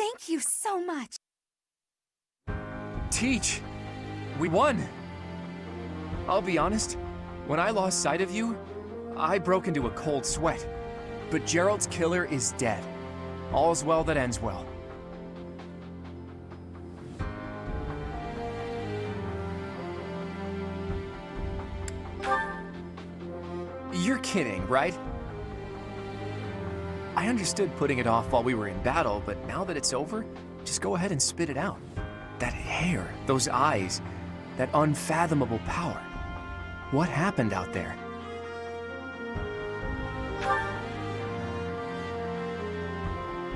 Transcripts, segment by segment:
Thank you so much. Teach! We won! I'll be honest, when I lost sight of you, I broke into a cold sweat. But Gerald's killer is dead. All's well that ends well. You're kidding, right? I understood putting it off while we were in battle, but now that it's over, just go ahead and spit it out. That hair, those eyes, that unfathomable power. What happened out there?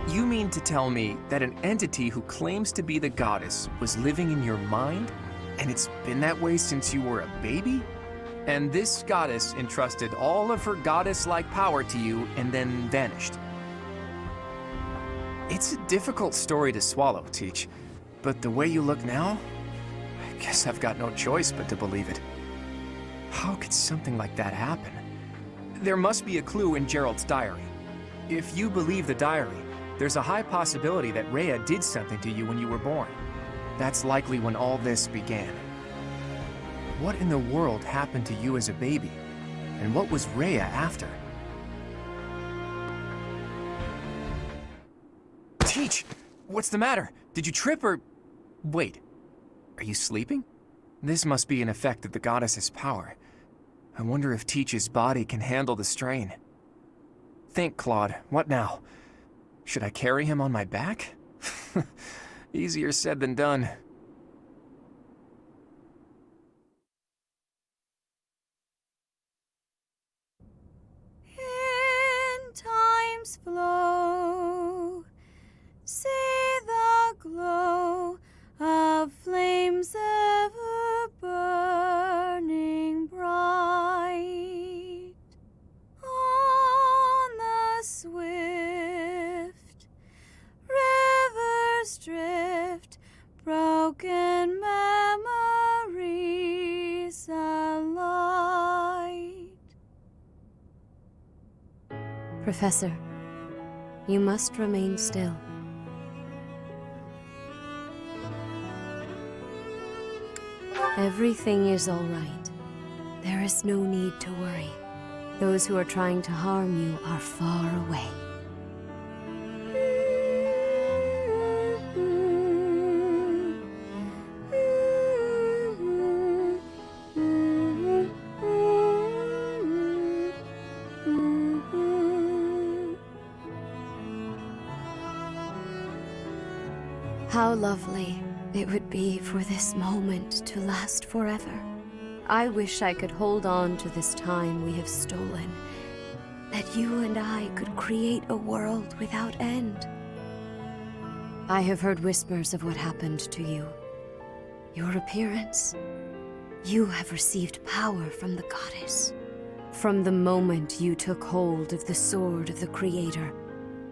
You mean to tell me that an entity who claims to be the goddess was living in your mind? And it's been that way since you were a baby? And this goddess entrusted all of her goddess-like power to you and then vanished. It's a difficult story to swallow, Teach. But the way you look now, I guess I've got no choice but to believe it. How could something like that happen? There must be a clue in Gerald's diary. If you believe the diary, there's a high possibility that Rhea did something to you when you were born. That's likely when all this began. What in the world happened to you as a baby? And what was Rhea after? Teach! What's the matter? Did you trip or... Wait, are you sleeping? This must be an effect of the goddess's power. I wonder if Teach's body can handle the strain. Think, Claude, what now? Should I carry him on my back? Easier said than done. In time's flow, see the glow of flames ever burning bright on the swift rivers drift, broken memories alight. Professor, you must remain still. Everything is all right. There is no need to worry. Those who are trying to harm you are far away. How lovely it would be for this moment to last forever. I wish I could hold on to this time we have stolen, that you and I could create a world without end. I have heard whispers of what happened to you. Your appearance. You have received power from the goddess. From the moment you took hold of the sword of the Creator,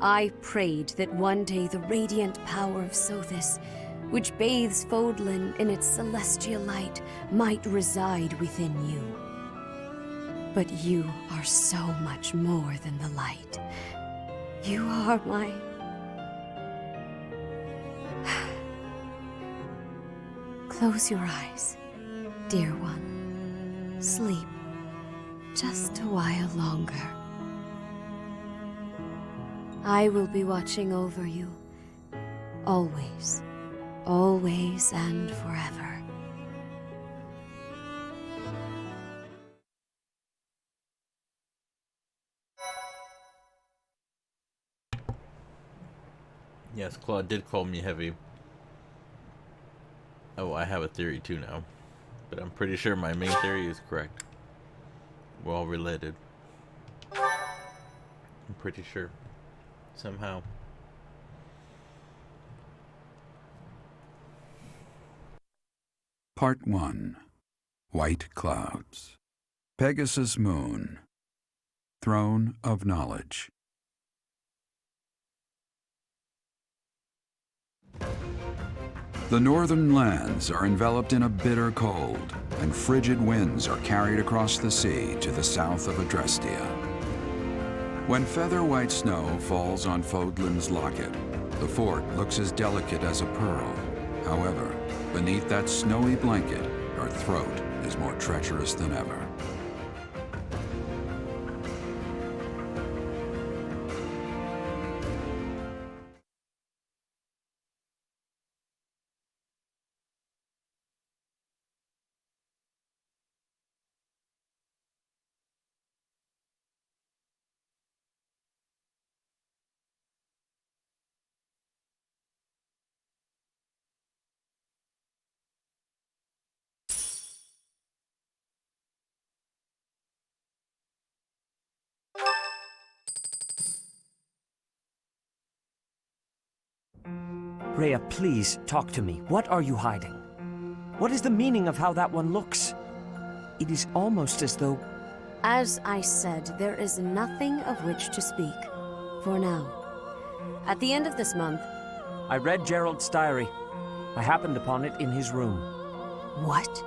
I prayed that one day the radiant power of Sothis, which bathes Fodlan in its celestial light, might reside within you. But you are so much more than the light. You are my... Close your eyes, dear one. Sleep just a while longer. I will be watching over you, always. Always and forever. Yes, Claude did call me heavy. Oh, I have a theory too now. But I'm pretty sure my main theory is correct. We're all related. I'm pretty sure. Somehow. Part 1. White Clouds. Pegasus Moon. Throne of Knowledge. The northern lands are enveloped in a bitter cold, and frigid winds are carried across the sea to the south of Adrestia. When feather-white snow falls on Fodlan's locket, The fort looks as delicate as a pearl. However, beneath that snowy blanket, her throat is more treacherous than ever. Rhea, please, talk to me. What are you hiding? What is the meaning of how that one looks? It is almost as though... As I said, there is nothing of which to speak. For now. At the end of this month... I read Gerald's diary. I happened upon it in his room. What?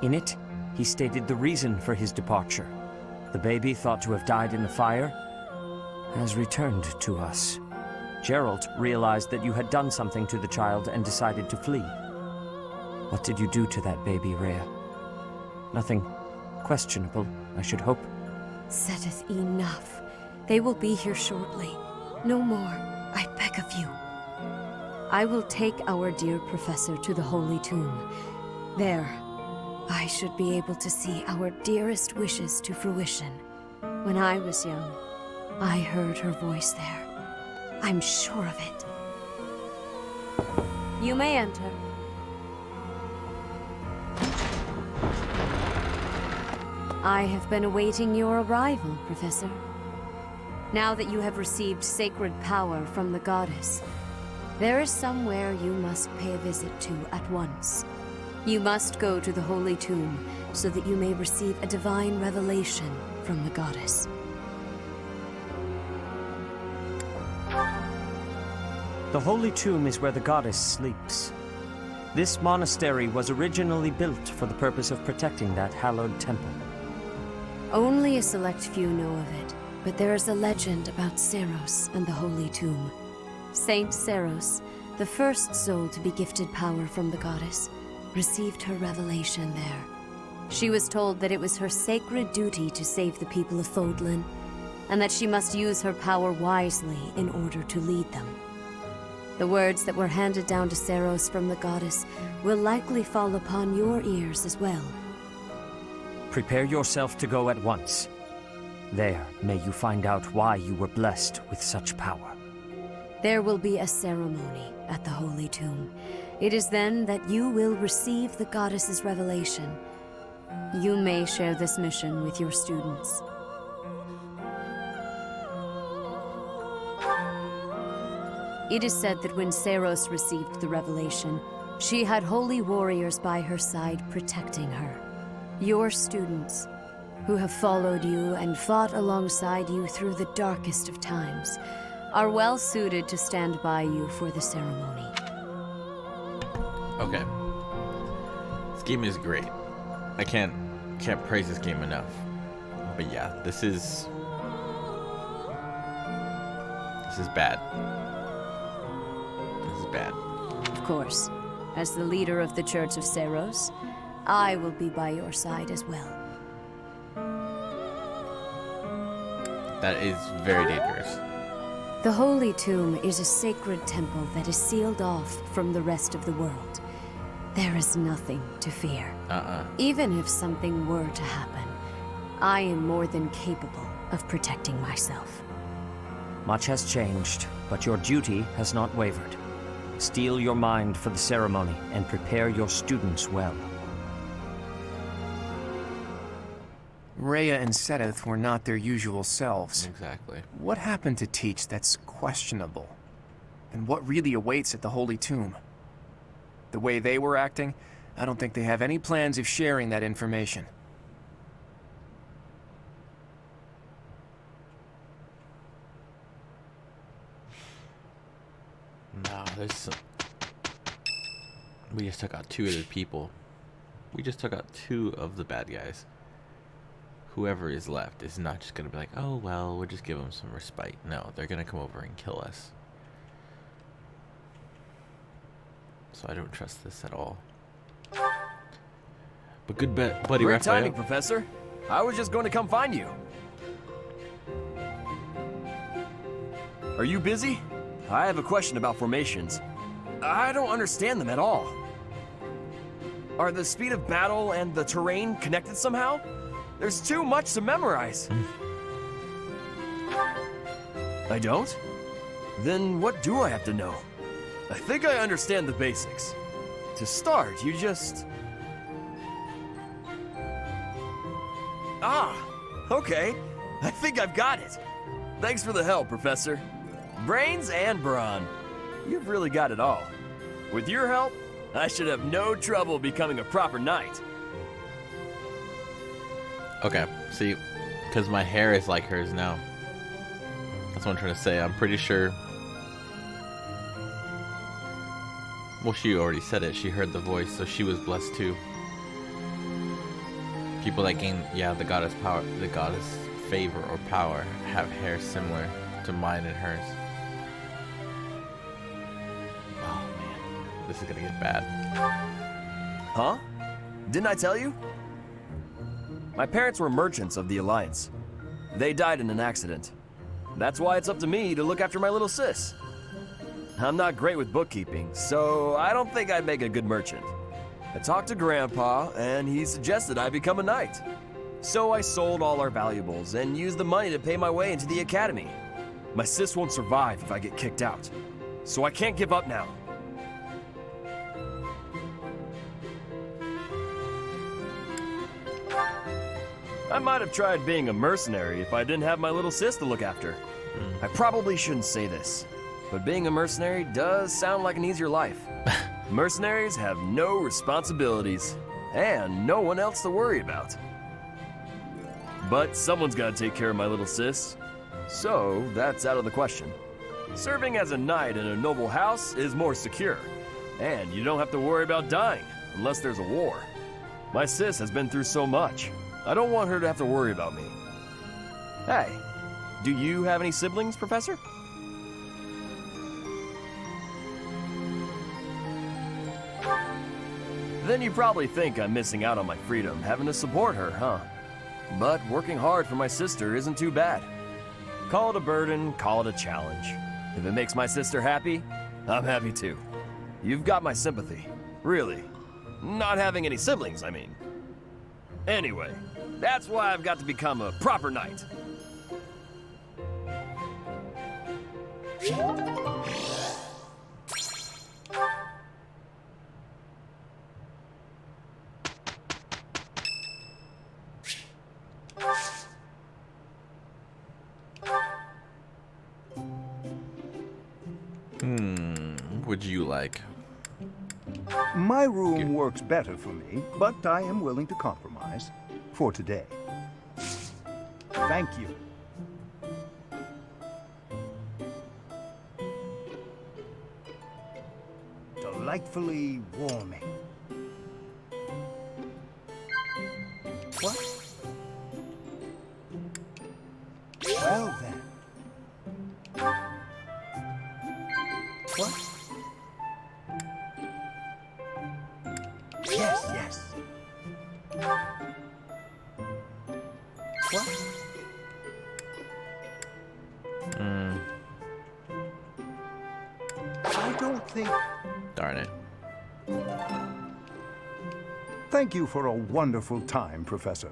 In it, he stated the reason for his departure. The baby, thought to have died in the fire, has returned to us. Gerald realized that you had done something to the child and decided to flee. What did you do to that baby, Rhea? Nothing questionable, I should hope. Setteth, enough. They will be here shortly. No more, I beg of you. I will take our dear professor to the Holy Tomb. There, I should be able to see our dearest wishes to fruition. When I was young, I heard her voice there. I'm sure of it. You may enter. I have been awaiting your arrival, Professor. Now that you have received sacred power from the goddess, there is somewhere you must pay a visit to at once. You must go to the Holy Tomb so that you may receive a divine revelation from the goddess. The Holy Tomb is where the goddess sleeps. This monastery was originally built for the purpose of protecting that hallowed temple. Only a select few know of it, but there is a legend about Seros and the Holy Tomb. Saint Seros, the first soul to be gifted power from the goddess, received her revelation there. She was told that it was her sacred duty to save the people of Fodlan, and that she must use her power wisely in order to lead them. The words that were handed down to Seros from the goddess will likely fall upon your ears as well. Prepare yourself to go at once. There, may you find out why you were blessed with such power. There will be a ceremony at the Holy Tomb. It is then that you will receive the goddess's revelation. You may share this mission with your students. It is said that when Seros received the revelation, she had holy warriors by her side protecting her. Your students, who have followed you and fought alongside you through the darkest of times, are well suited to stand by you for the ceremony. Okay. This game is great. I can't praise this game enough. But yeah, this is bad. This is bad. Of course, as the leader of the Church of Seros, I will be by your side as well. That is very dangerous. The Holy Tomb is a sacred temple that is sealed off from the rest of the world. There is nothing to fear. Even if something were to happen, I am more than capable of protecting myself. Much has changed, but your duty has not wavered. Steel your mind for the ceremony and prepare your students well. Rhea and Sedith were not their usual selves. Exactly. What happened to Teach that's questionable? And what really awaits at the Holy Tomb? The way they were acting, I don't think they have any plans of sharing that information. No, there's some... We just took out two of the people. We just took out two of the bad guys. whoever is left is not just gonna be like, oh well, we'll just give them some respite. No, they're gonna come over and kill us. So I don't trust this at all. But good bet, buddy. Great Raphael. timing, Professor. I was just going to come find you. Are you busy? I have a question about formations. I don't understand them at all. Are the speed of battle and the terrain connected somehow? There's too much to memorize. I don't? Then what do I have to know? I think I understand the basics. To start, you just... Ah, okay. I think I've got it. Thanks for the help, Professor. Brains and brawn. You've really got it all. With your help, I should have no trouble becoming a proper knight. Okay, see, because my hair is like hers now. That's what I'm trying to say. I'm pretty sure. Well, she already said it. She heard the voice, so she was blessed too. People that gain, the goddess power, the goddess favor or power, have hair similar to mine and hers. Oh man, this is gonna get bad. Huh? Didn't I tell you? My parents were merchants of the Alliance. They died in an accident. That's why it's up to me to look after my little sis. I'm not great with bookkeeping, so I don't think I'd make a good merchant. I talked to Grandpa, and he suggested I become a knight. So I sold all our valuables and used the money to pay my way into the academy. My sis won't survive if I get kicked out, so I can't give up now. I might have tried being a mercenary if I didn't have my little sis to look after. I probably shouldn't say this, but being a mercenary does sound like an easier life. Mercenaries have no responsibilities and no one else to worry about. But someone's got to take care of my little sis, so that's out of the question. Serving as a knight in a noble house is more secure, and you don't have to worry about dying unless there's a war. My sis has been through so much. I don't want her to have to worry about me. Hey, do you have any siblings, Professor? Then you probably think I'm missing out on my freedom, having to support her, huh? But working hard for my sister isn't too bad. Call it a burden, call it a challenge. If it makes my sister happy, I'm happy too. You've got my sympathy, really. Not having any siblings, I mean. Anyway, that's why I've got to become a proper knight. Would you like? My room works better for me, but I am willing to compromise for today. Thank you. Delightfully warming. What? Well then. What? Yes, yes. What? I don't think... Darn it. Thank you for a wonderful time, Professor.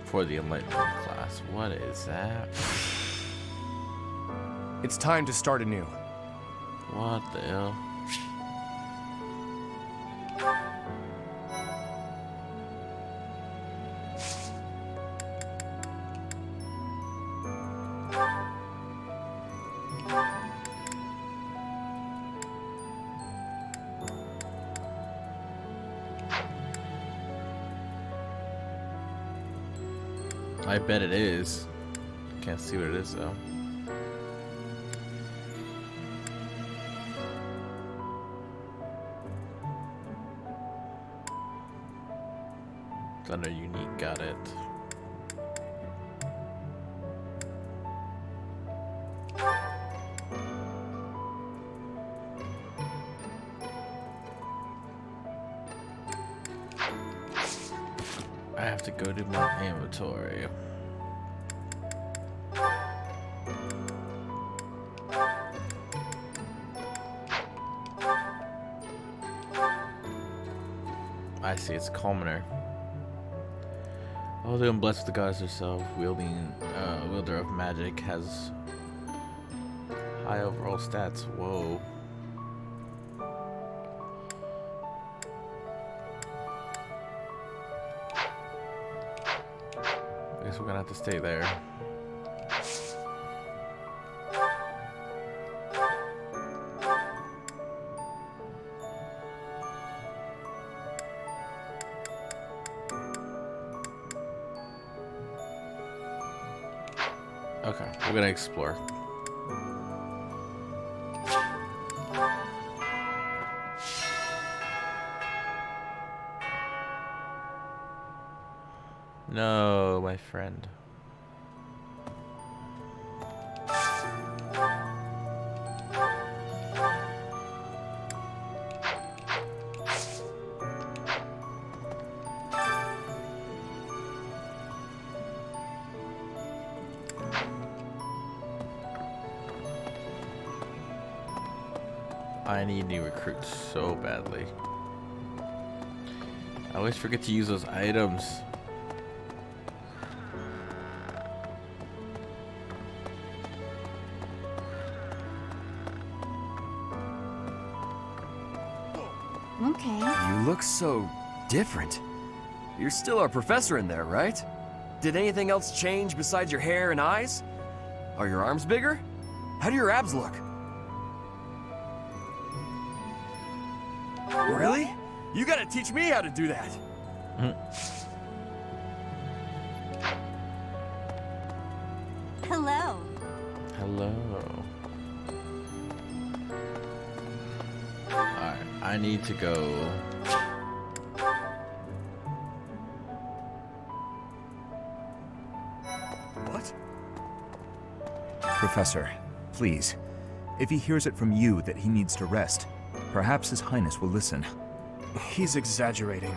For the Enlightenment class. What is that? It's time to start anew. What the hell? I bet it is. Can't see what it is though. It's under unique, got it. I have to go to my inventory. I see, it's Commoner. Although I'm blessed with the goddess herself, wielder of magic, has high overall stats. Whoa. I guess we're gonna have to stay there. Okay, we're gonna explore. No, my friend. I need new recruits so badly. I always forget to use those items. Okay. You look so different. You're still our professor in there, right? Did anything else change besides your hair and eyes? Are your arms bigger? How do your abs look? Really? You gotta teach me how to do that. Hello. Hello. Alright, I need to go. What? Professor, please. If he hears it from you that he needs to rest, perhaps His Highness will listen. He's exaggerating.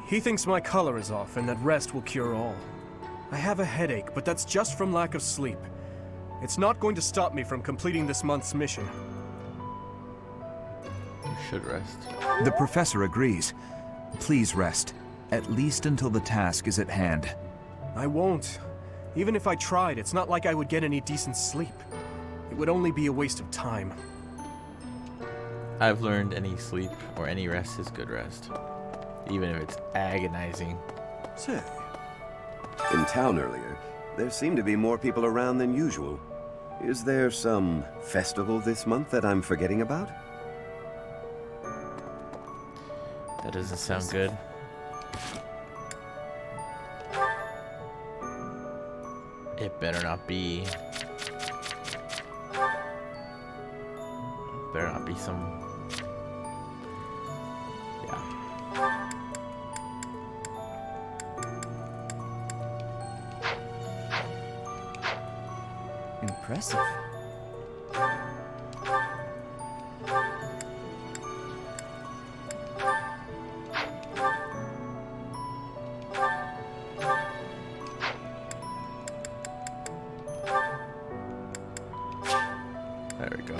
He thinks my color is off and that rest will cure all. I have a headache, but that's just from lack of sleep. It's not going to stop me from completing this month's mission. You should rest. The Professor agrees. Please rest, at least until the task is at hand. I won't. Even if I tried, it's not like I would get any decent sleep. It would only be a waste of time. I've learned any sleep or any rest is good rest. Even if it's agonizing. Say, in town earlier, there seemed to be more people around than usual. Is there some festival this month that I'm forgetting about? That doesn't sound good. It better not be. Better not be some. Yeah. Impressive. There we go.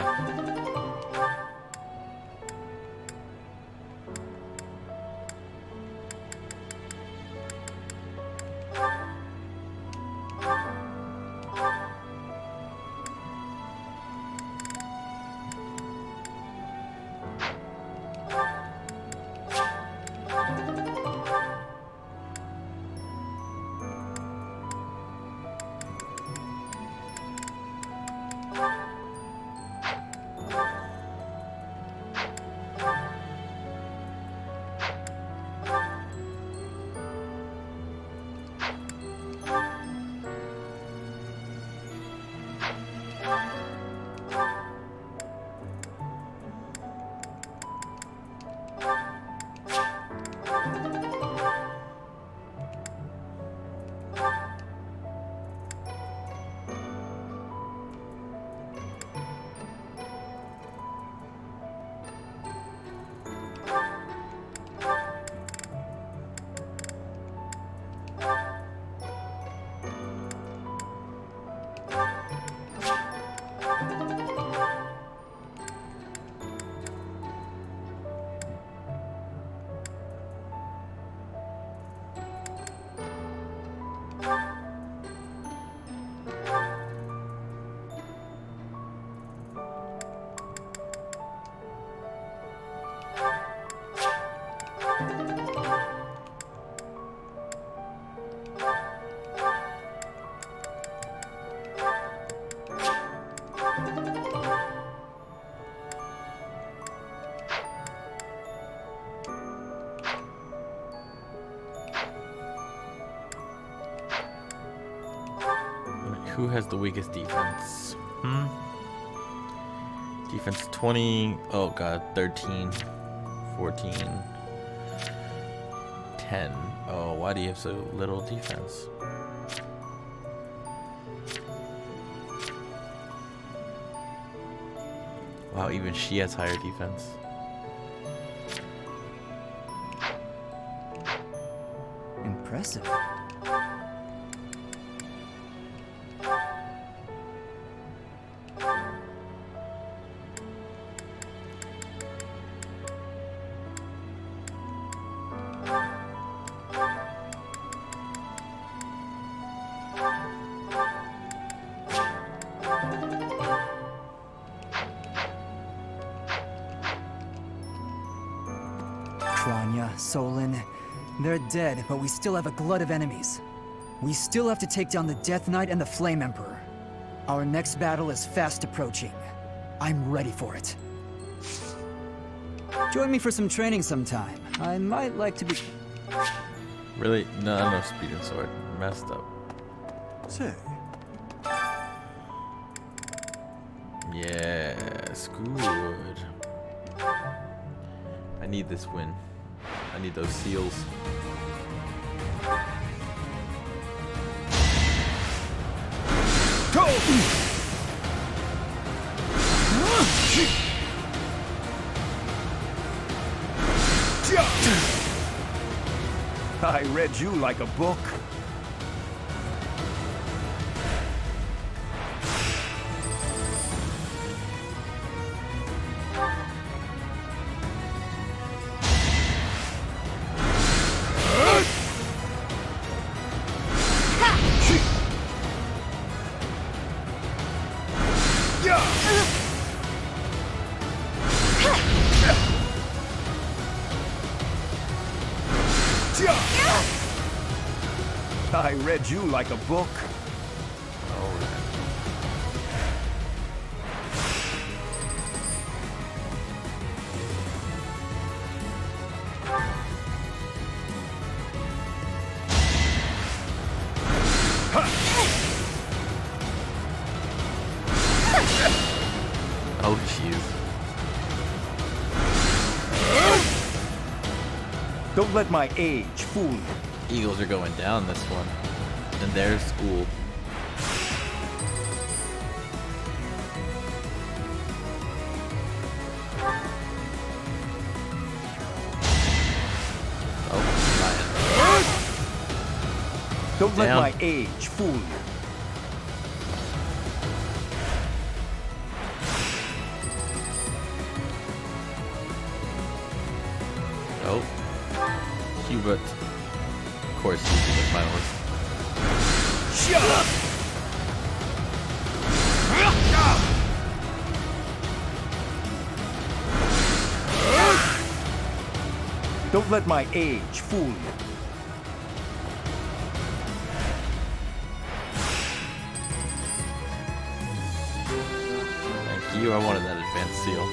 Who has the weakest defense? Defense 20. Oh god, 13, 14, 10. Oh, why do you have so little defense? Wow, even she has higher defense. Impressive. Kranya, Solon, they're dead, but we still have a glut of enemies. We still have to take down the Death Knight and the Flame Emperor. Our next battle is fast approaching. I'm ready for it. Join me for some training sometime. I might like to be... Really? No speed and sword. Messed up. Say, Yes, good. I need this win. I need those seals. I read you like a book. I read you like a book. Oh, jeez. Don't let my age fool you. Eagles are going down this one. And they're schooled. Oh, Ryan. Don't let Down. my age fool you. Oh. Hubert. Of course, he's the finalist. Shut up! Don't let my age fool you. Thank you. I wanted that advanced seal.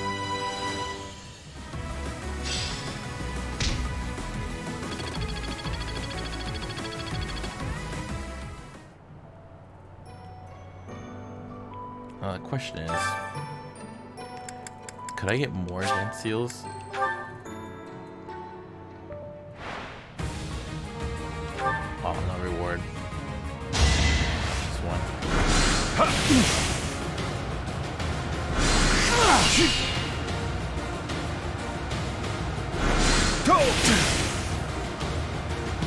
The question is, could I get more advanced seals? Oh, no reward. Just one.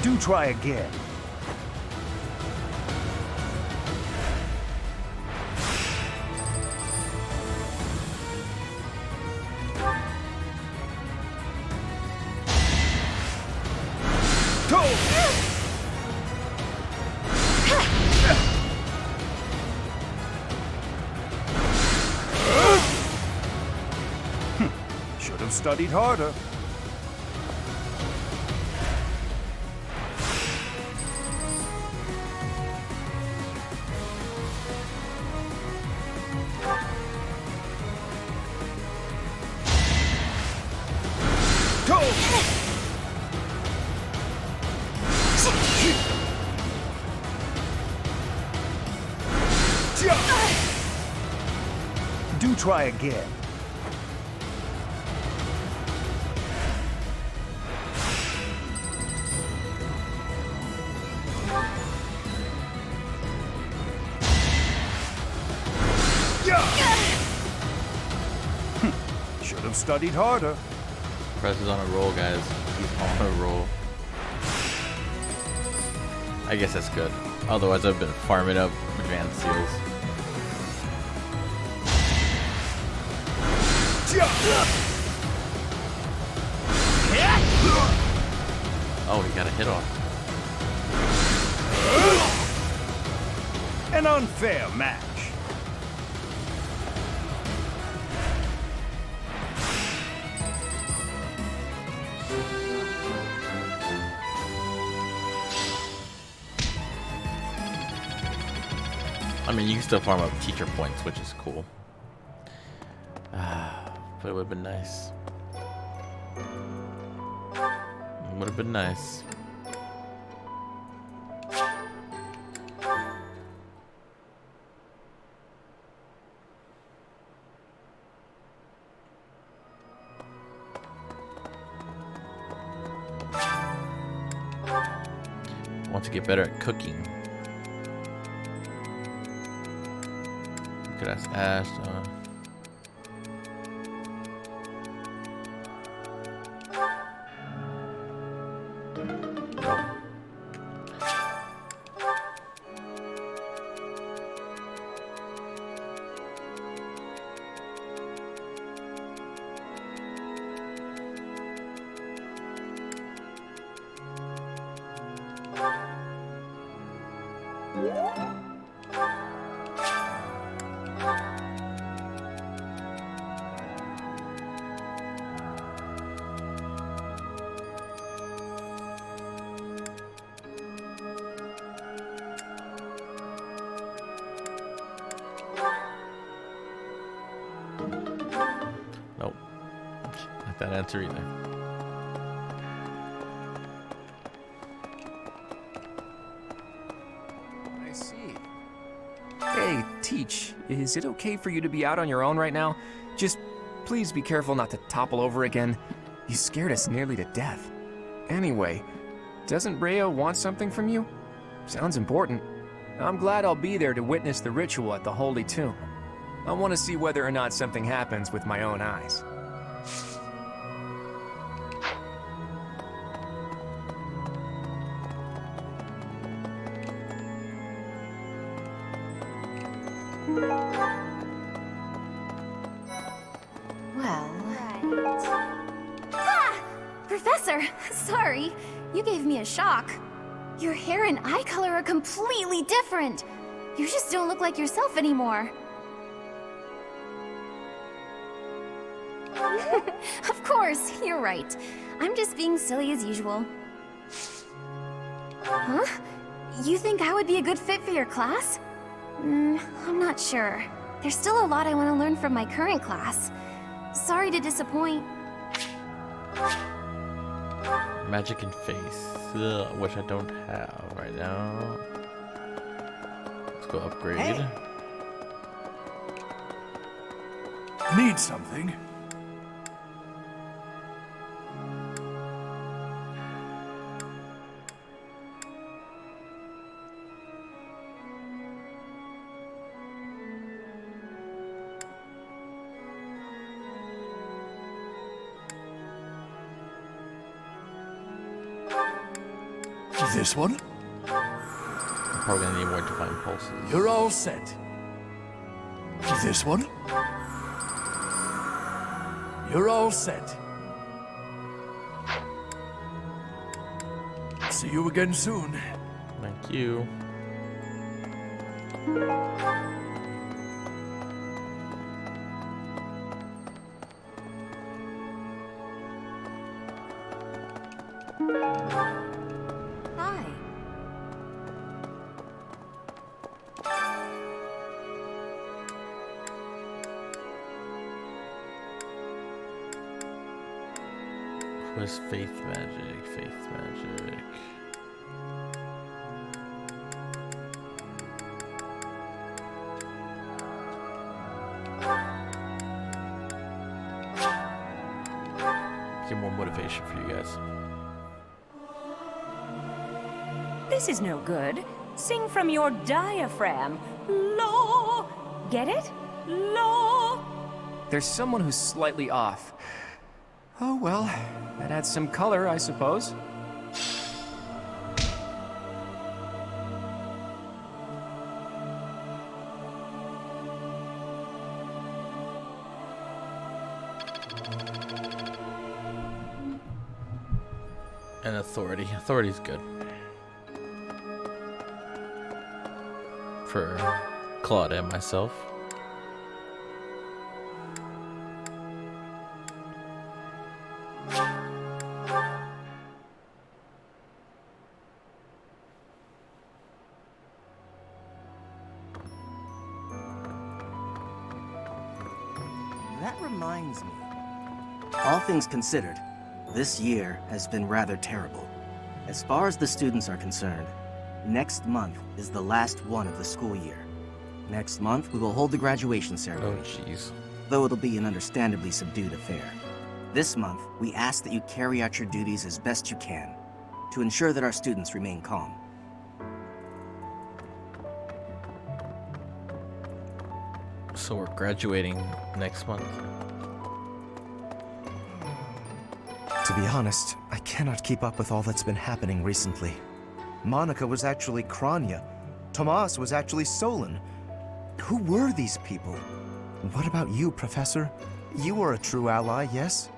Do try again. Should have studied harder. Do try again. Should have studied harder. Press is on a roll, guys. He's on a roll. I guess that's good. Otherwise, I've been farming up advanced seals. Oh, he got a hit off. An unfair match. I mean, you can still farm up teacher points, which is cool. But it would have been nice. Would have been nice. I want to get better at cooking. Could ask Ash. Nope. Not that answer either. I see. Hey, Teach, is it okay for you to be out on your own right now? Just please be careful not to topple over again. You scared us nearly to death. Anyway, doesn't Rhea want something from you? Sounds important. I'm glad I'll be there to witness the ritual at the Holy Tomb. I want to see whether or not something happens with my own eyes. Well... Right. Ah! Professor! Sorry. You gave me a shock. Your hair and eye color are completely different. You just don't look like yourself anymore. Of course, you're right. I'm just being silly as usual. Huh? You think I would be a good fit for your class? I'm not sure. There's still a lot I want to learn from my current class. Sorry to disappoint. Magic and face, which I don't have right now. Let's go upgrade. Hey. Need something? This one? I'm probably gonna need more divine pulses. You're all set. This one? You're all set. See you again soon. Thank you. Hi. Where's faith magic? Faith magic. motivation for you guys. This is no good. Sing from your diaphragm. Lo! Get it? Lo! There's someone who's slightly off. Oh well, that adds some color, I suppose. And authority. Authority's good. For Claude and myself. That reminds me. All things considered, this year has been rather terrible. As far as the students are concerned, next month is the last one of the school year. Next month, we will hold the graduation ceremony. Oh, jeez. Though it'll be an understandably subdued affair. This month, we ask that you carry out your duties as best you can, to ensure that our students remain calm. So we're graduating next month. To be honest, I cannot keep up with all that's been happening recently. Monica was actually Kranya. Tomas was actually Solon. Who were these people? What about you, Professor? You were a true ally, yes?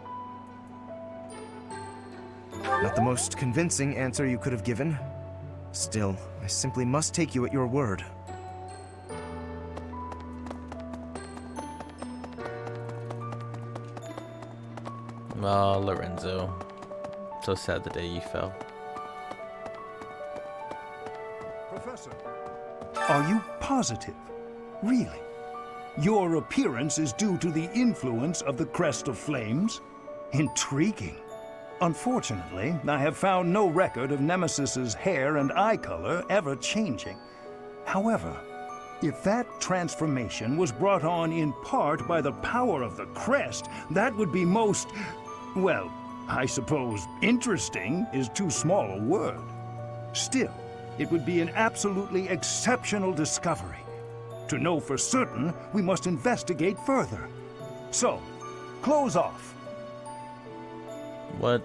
Not the most convincing answer you could have given. Still, I simply must take you at your word. Ah, Lorenzo. So sad the day you fell. Professor, are you positive? Really? Your appearance is due to the influence of the Crest of Flames? Intriguing. Unfortunately, I have found no record of Nemesis's hair and eye color ever changing. However, if that transformation was brought on in part by the power of the Crest, that would be most, well, I suppose interesting is too small a word. Still, it would be an absolutely exceptional discovery. To know for certain, we must investigate further. So, close off. What?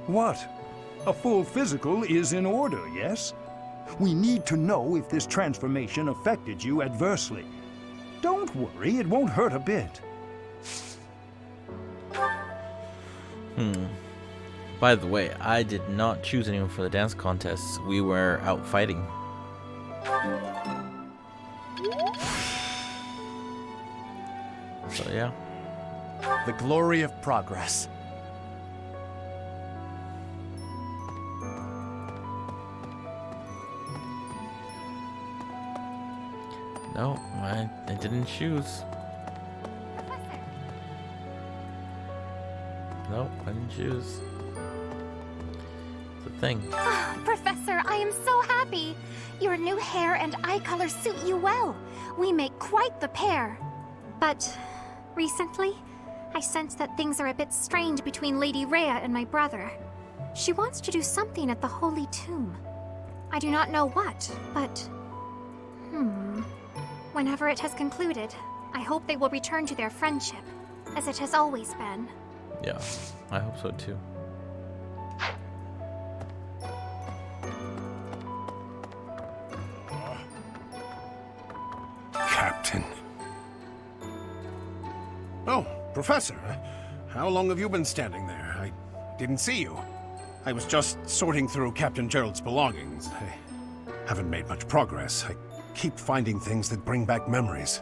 What? A full physical is in order, yes? We need to know if this transformation affected you adversely. Don't worry, it won't hurt a bit. By the way, I did not choose anyone for the dance contests. We were out fighting. So yeah. The glory of progress. No, I didn't choose. No, I didn't choose. It's a thing. Oh, Professor, I am so happy. Your new hair and eye color suit you well. We make quite the pair. But recently, I sense that things are a bit strained between Lady Rhea and my brother. She wants to do something at the Holy Tomb. I do not know what, but... Whenever it has concluded, I hope they will return to their friendship, as it has always been. Yeah, I hope so too. Captain. Oh, Professor. How long have you been standing there? I didn't see you. I was just sorting through Captain Gerald's belongings. I haven't made much progress. I keep finding things that bring back memories.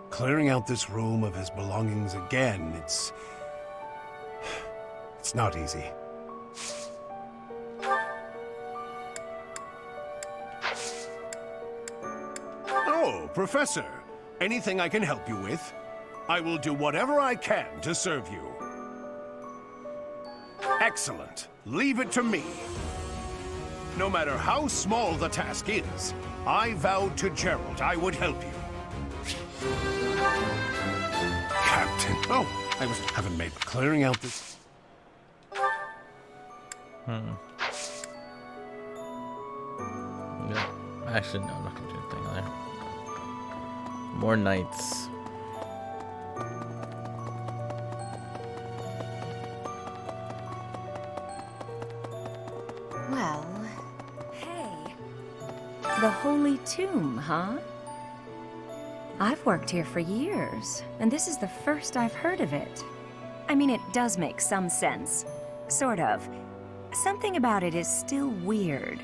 Clearing out this room of his belongings again, it's not easy. Oh, Professor. Anything I can help you with? I will do whatever I can to serve you. Excellent. Leave it to me. No matter how small the task is, I vowed to Gerald I would help you. Captain. Oh, haven't made clearing out this... Yeah. Actually, no, I'm not gonna do anything there. More knights. Well, hey. The Holy Tomb, huh? I've worked here for years, and this is the first I've heard of it. I mean, it does make some sense. Sort of. Something about it is still weird.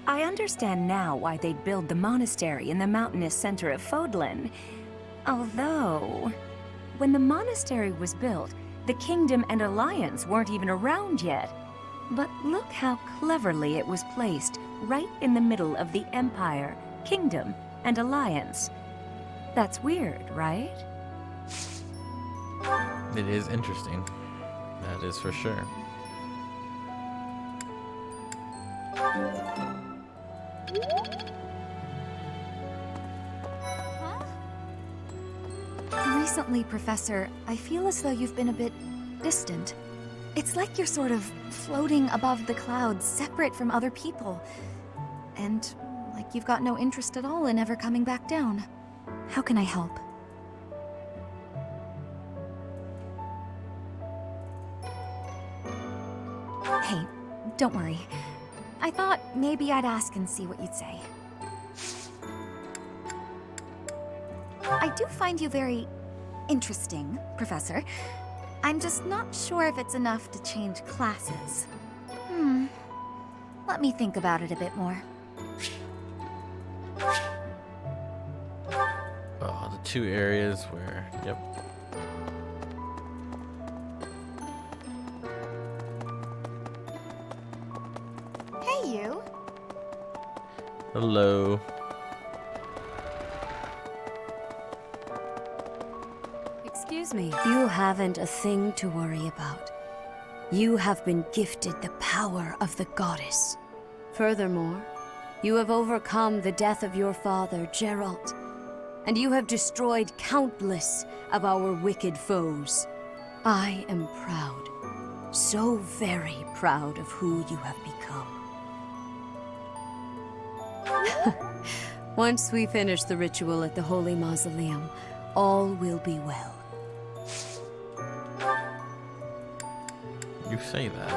I understand now why they'd build the monastery in the mountainous center of Fodlan. Although, when the monastery was built, the Kingdom and Alliance weren't even around yet. But look how cleverly it was placed, right in the middle of the Empire, Kingdom, and Alliance. That's weird, right? It is interesting. That is for sure. Recently, Professor, I feel as though you've been a bit distant. It's like you're sort of floating above the clouds, separate from other people. And like you've got no interest at all in ever coming back down. How can I help? Hey, don't worry. I thought maybe I'd ask and see what you'd say. I do find you very interesting, Professor. I'm just not sure if it's enough to change classes. Let me think about it a bit more. Oh, the two areas where, yep. Hey, you. Hello. Excuse me. You haven't a thing to worry about. You have been gifted the power of the goddess. Furthermore, you have overcome the death of your father, Geralt, and you have destroyed countless of our wicked foes. I am proud, so very proud of who you have become. Once we finish the ritual at the Holy Mausoleum, all will be well. You say that.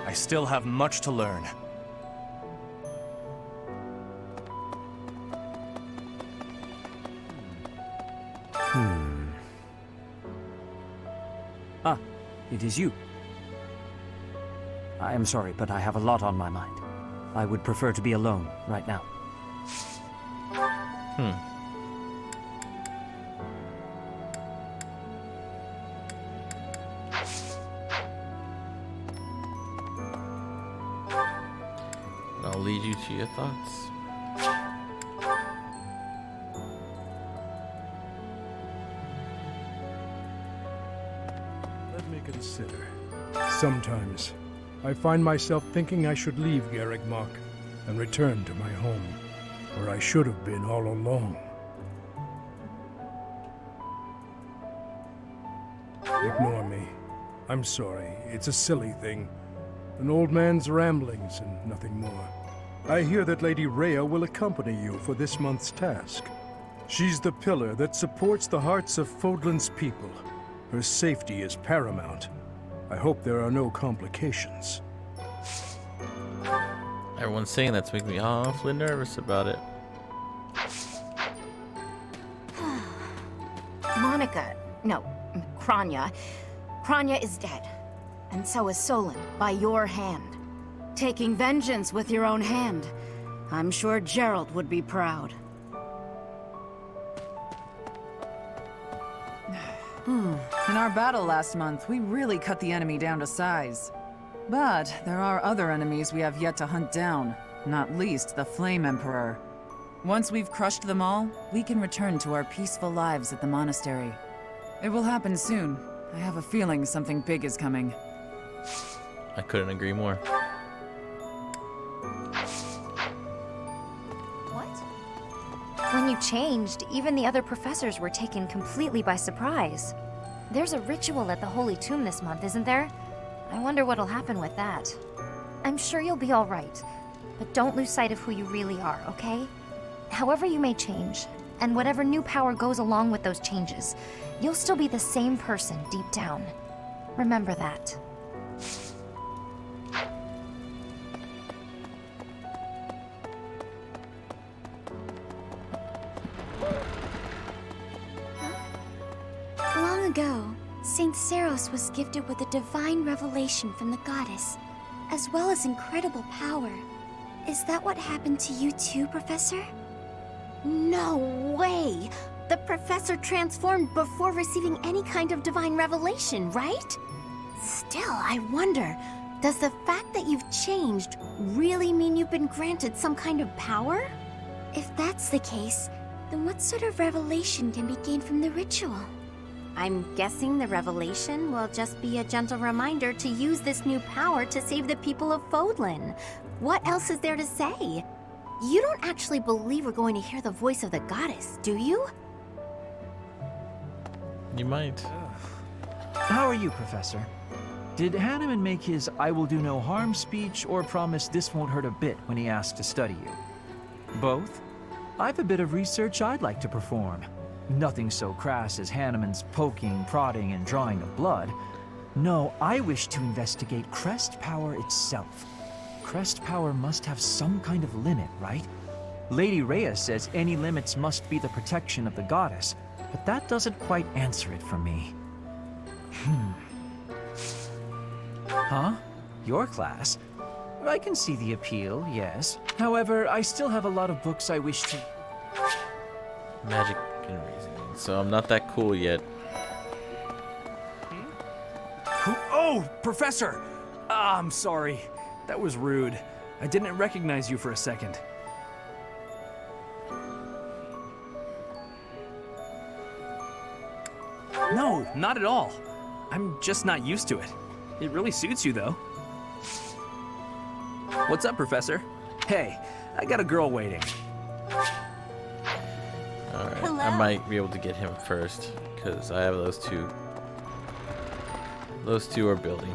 I still have much to learn. Ah, it is you. I am sorry, but I have a lot on my mind. I would prefer to be alone right now. I'll lead you to your thoughts. Let me consider. Sometimes, I find myself thinking I should leave Garrigmach and return to my home, where I should have been all along. Ignore me. I'm sorry. It's a silly thing. An old man's ramblings and nothing more. I hear that Lady Rhea will accompany you for this month's task. She's the pillar that supports the hearts of Fodlan's people. Her safety is paramount. I hope there are no complications. Everyone's saying that's making me awfully nervous about it. Kranya. Kranya is dead. And so is Solon, by your hand. Taking vengeance with your own hand. I'm sure Geralt would be proud. In our battle last month, we really cut the enemy down to size. But there are other enemies we have yet to hunt down, not least the Flame Emperor. Once we've crushed them all, we can return to our peaceful lives at the monastery. It will happen soon. I have a feeling something big is coming. I couldn't agree more. What? When you changed, even the other professors were taken completely by surprise. There's a ritual at the Holy Tomb this month, isn't there? I wonder what'll happen with that. I'm sure you'll be all right, but don't lose sight of who you really are, okay? However you may change, and whatever new power goes along with those changes, you'll still be the same person deep down. Remember that. Long ago, Saint Seros was gifted with a divine revelation from the goddess, as well as incredible power. Is that what happened to you too, Professor? No way! The professor transformed before receiving any kind of divine revelation, right? Still, I wonder, does the fact that you've changed really mean you've been granted some kind of power? If that's the case, then what sort of revelation can be gained from the ritual? I'm guessing the revelation will just be a gentle reminder to use this new power to save the people of Fodlan. What else is there to say? You don't actually believe we're going to hear the voice of the goddess, do you? You might. How are you, Professor? Did Hanneman make his "I will do no harm" speech or promise this won't hurt a bit when he asked to study you? Both? I've a bit of research I'd like to perform. Nothing so crass as Hanneman's poking, prodding, and drawing of blood. No, I wish to investigate crest power itself. Crest power must have some kind of limit, right? Lady Rhea says any limits must be the protection of the goddess, but that doesn't quite answer it for me. Huh? Your class? I can see the appeal, yes. However, I still have a lot of books I wish to... Magic and reasoning. So I'm not that cool yet. Oh, Professor! Ah, I'm sorry. That was rude. I didn't recognize you for a second. No, not at all. I'm just not used to it. It really suits you, though. What's up, Professor? Hey, I got a girl waiting. Alright, I might be able to get him first, because I have those two. Those two are building.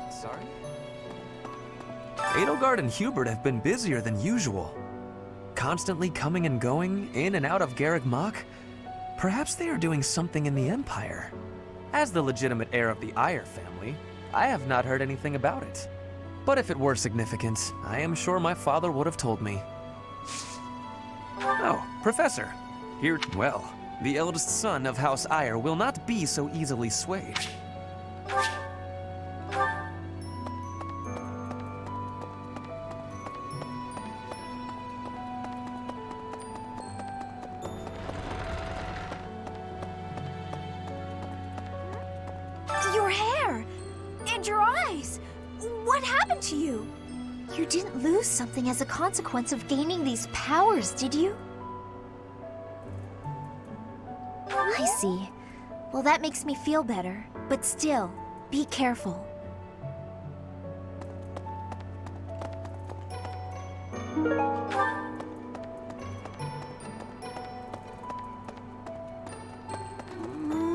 Sorry? Edelgard and Hubert have been busier than usual. Constantly coming and going, in and out of Garreg Mach. Perhaps they are doing something in the Empire. As the legitimate heir of the Eyre family, I have not heard anything about it. But if it were significant, I am sure my father would have told me. Oh, Professor. Here, well, the eldest son of House Eyre will not be so easily swayed. Your hair! And your eyes! What happened to you? You didn't lose something as a consequence of gaining these powers, did you? I see. Well, that makes me feel better. But still, be careful.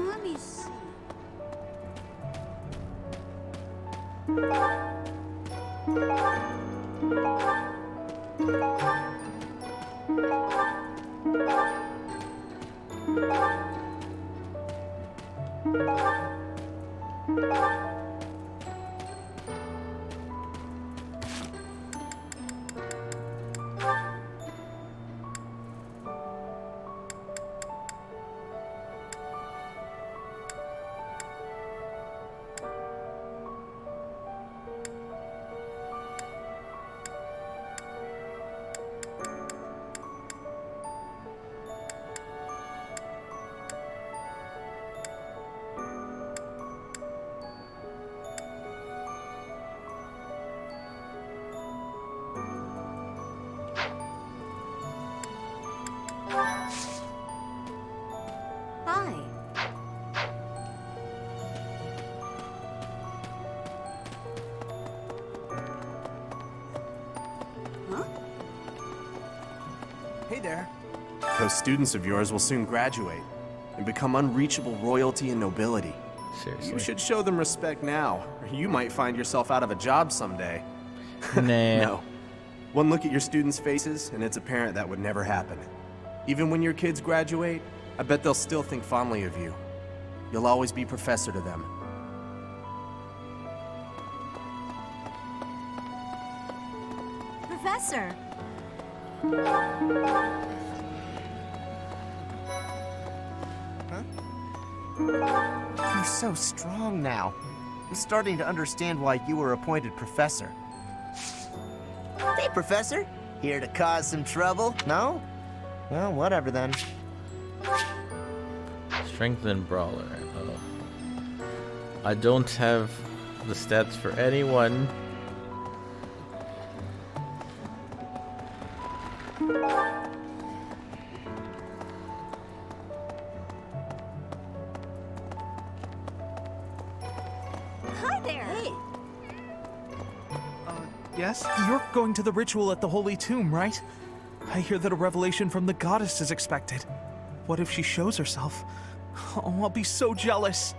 Let me see. Hey there. Those students of yours will soon graduate and become unreachable royalty and nobility. Seriously. You should show them respect now, or you might find yourself out of a job someday. Nah. No. One look at your students' faces, and it's apparent that would never happen. Even when your kids graduate, I bet they'll still think fondly of you. You'll always be professor to them. Professor! You're so strong now. I'm starting to understand why you were appointed professor. Hey, Professor. Here to cause some trouble? No? Well, whatever then. Strength and brawler. Oh. I don't have the stats for anyone. Hi there! Hey! Yes? You're going to the ritual at the Holy Tomb, right? I hear that a revelation from the goddess is expected. What if she shows herself? Oh, I'll be so jealous.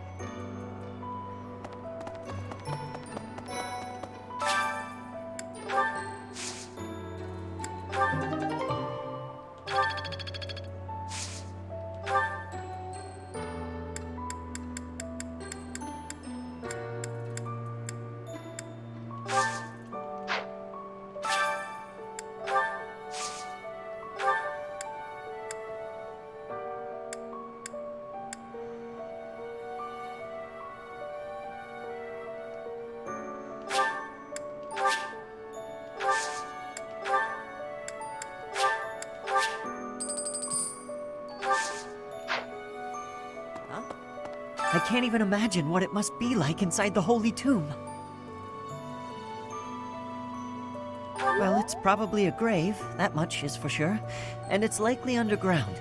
I can't even imagine what it must be like inside the Holy Tomb. Well, it's probably a grave, that much is for sure, and it's likely underground.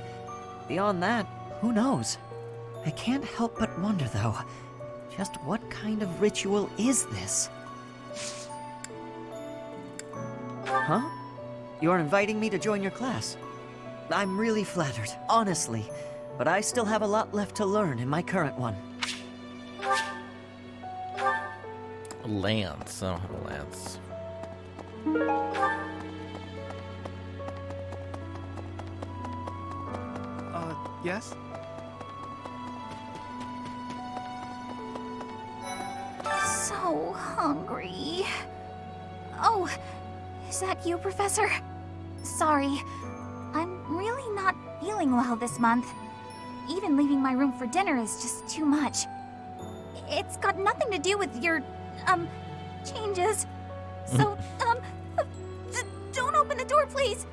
Beyond that, who knows? I can't help but wonder, though, just what kind of ritual is this? Huh? You're inviting me to join your class? I'm really flattered, honestly, but I still have a lot left to learn in my current one. Lance. I don't have a lance. Yes? So hungry. Oh, is that you, Professor? Sorry, I'm really not feeling well this month. Even leaving my room for dinner is just too much. It's got nothing to do with your, changes. So, don't open the door, please.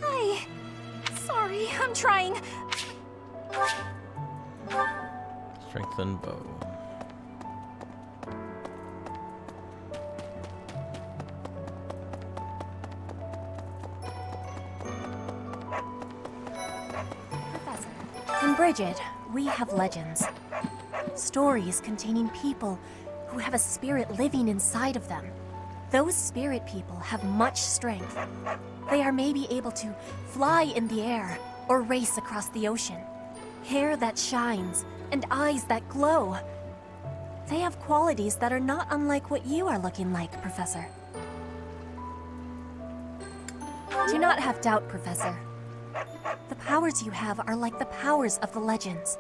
Hi. Sorry, I'm trying. Strength and bow. In Bridget, we have legends. Stories containing people who have a spirit living inside of them. Those spirit people have much strength. They are maybe able to fly in the air or race across the ocean. Hair that shines and eyes that glow. They have qualities that are not unlike what you are looking like, Professor. Do not have doubt, Professor. The powers you have are like the powers of the legends.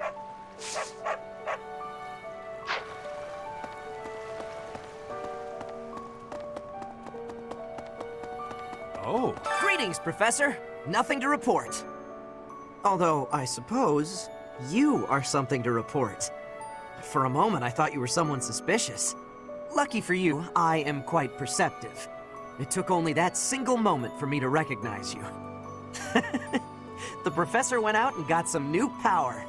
Oh. Greetings, Professor. Nothing to report. Although, I suppose, you are something to report. For a moment, I thought you were someone suspicious. Lucky for you, I am quite perceptive. It took only that single moment for me to recognize you. The professor went out and got some new power.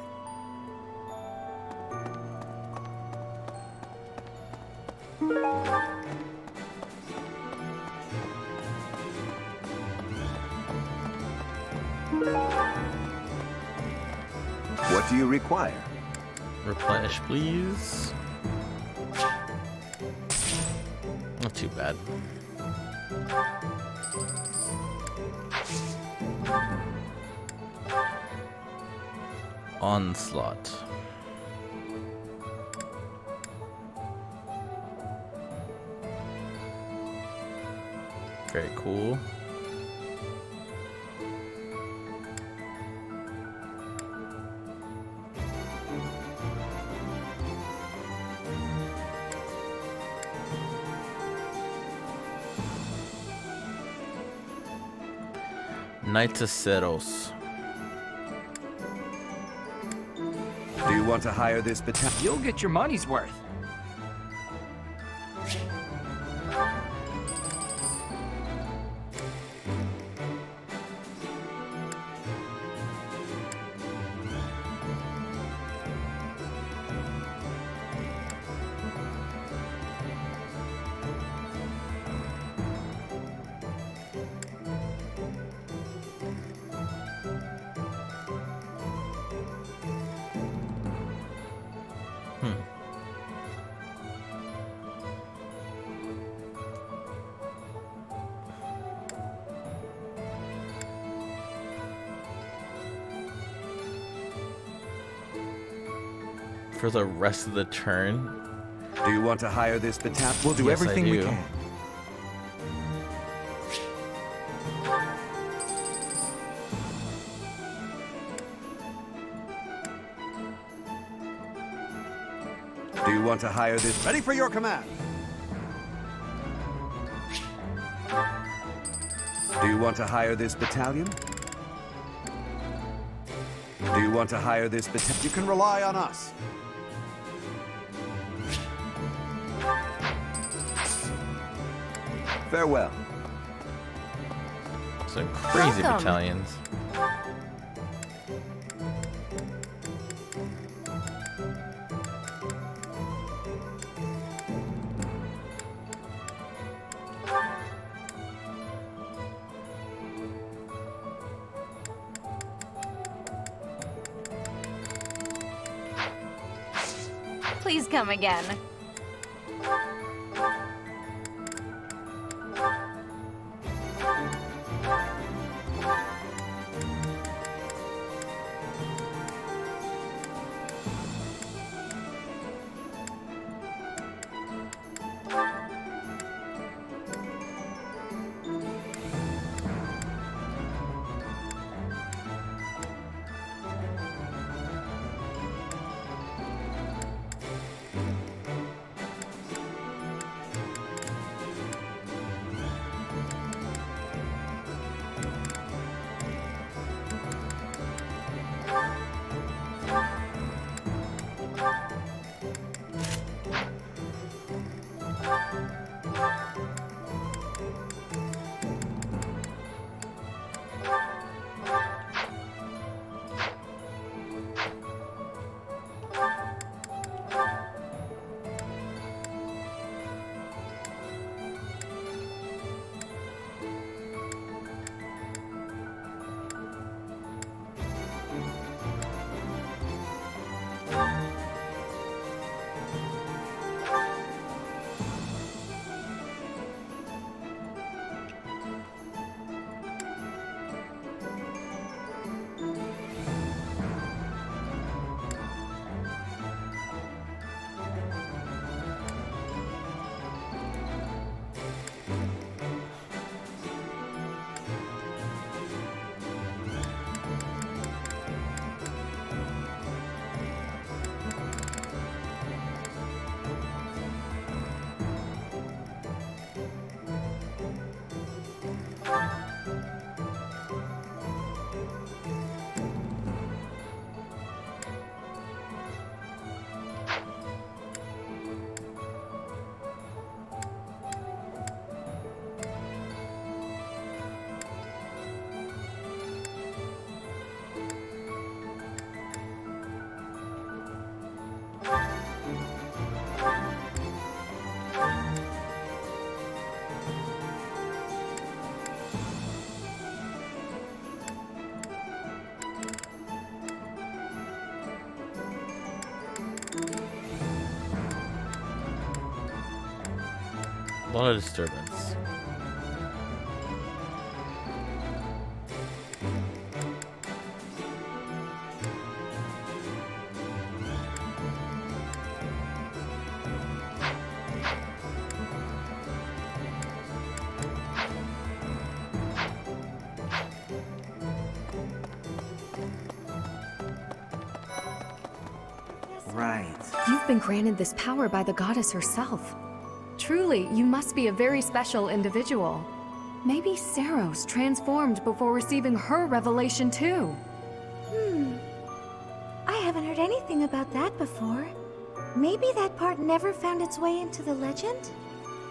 What do you require? Replenish, please. Not too bad. Onslaught. Very cool. Knights of Ceros. Do you want to hire this battalion? You'll get your money's worth. For the rest of the turn. Do you want to hire this battalion? We'll do everything we can. Do you want to hire this? Ready for your command. Do you want to hire this battalion? Do you want to hire this battalion? You can rely on us. Farewell. Some crazy Welcome. battalions. Please come again. A lot of disturbance. Right. You've been granted this power by the goddess herself. Truly, you must be a very special individual. Maybe Saros transformed before receiving her revelation too. I haven't heard anything about that before. Maybe that part never found its way into the legend?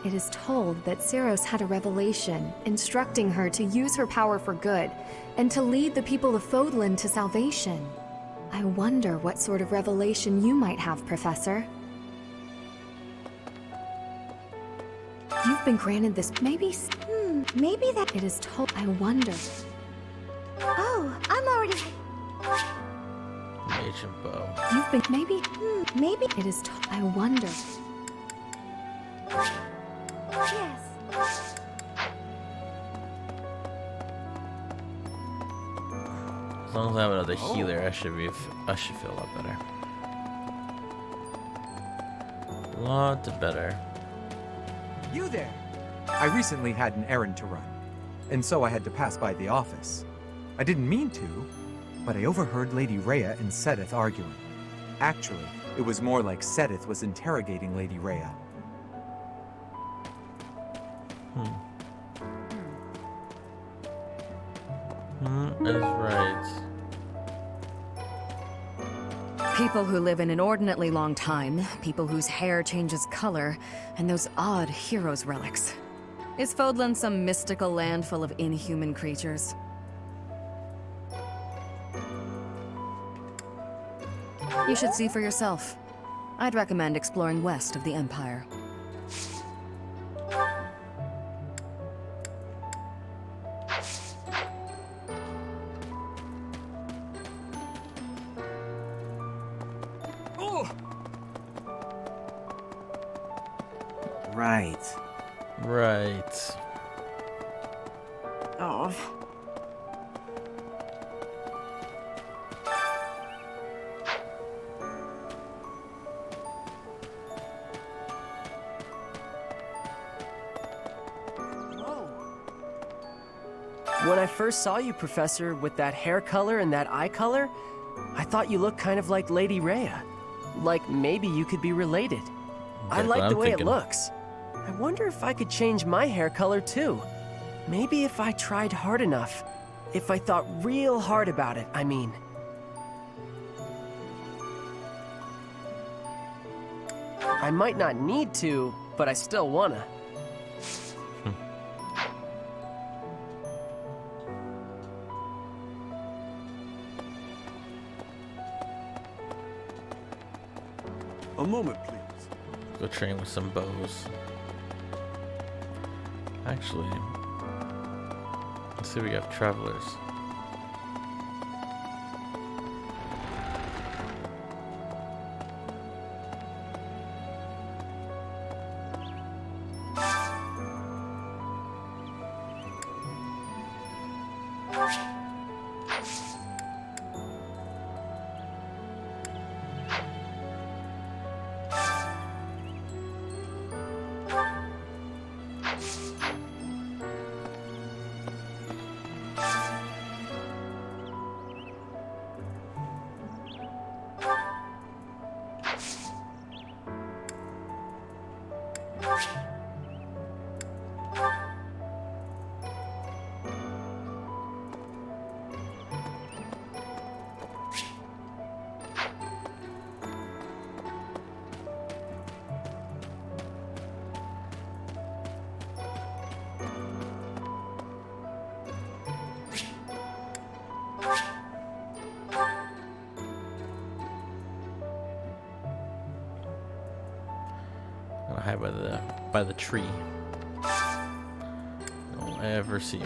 It is told that Saros had a revelation, instructing her to use her power for good, and to lead the people of Fodlan to salvation. I wonder what sort of revelation you might have, Professor. You've been granted this, maybe that it is told. I wonder. Oh, I'm already... Mage and bow. You've been, maybe it is told. I wonder. Yes. As long as I have another healer, I should feel a lot better. A lot better. You there! I recently had an errand to run, and so I had to pass by the office. I didn't mean to, but I overheard Lady Rhea and Sedith arguing. Actually, it was more like Sedith was interrogating Lady Rhea. That is right. People who live an inordinately long time, people whose hair changes color, and those odd heroes' relics. Is Fodlan some mystical land full of inhuman creatures? You should see for yourself. I'd recommend exploring west of the Empire. Right. Right. Oh. When I first saw you, Professor, with that hair color and that eye color, I thought you looked kind of like Lady Rhea. Like maybe you could be related. I like the way it looks. I wonder if I could change my hair color too. Maybe if I tried hard enough. If I thought real hard about it, I mean. I might not need to, but I still wanna. A moment, please. Go train with some bows. Actually, let's see, we have travelers. Gonna hide by the tree. Don't ever see me.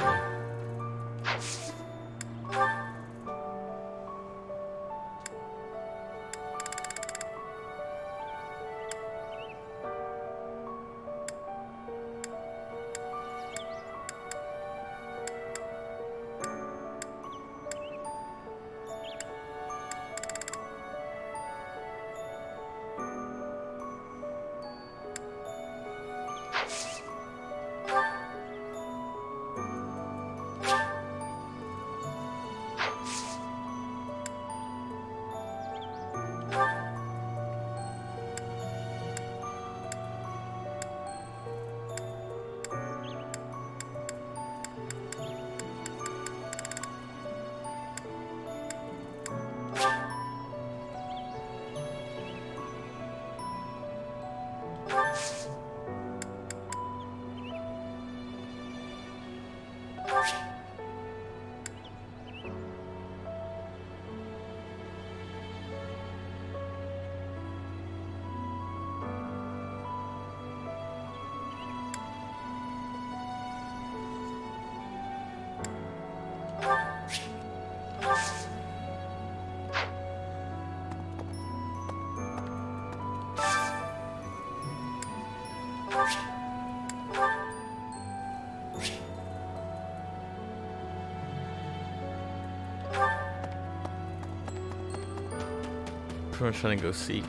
Pretty much trying to go seek.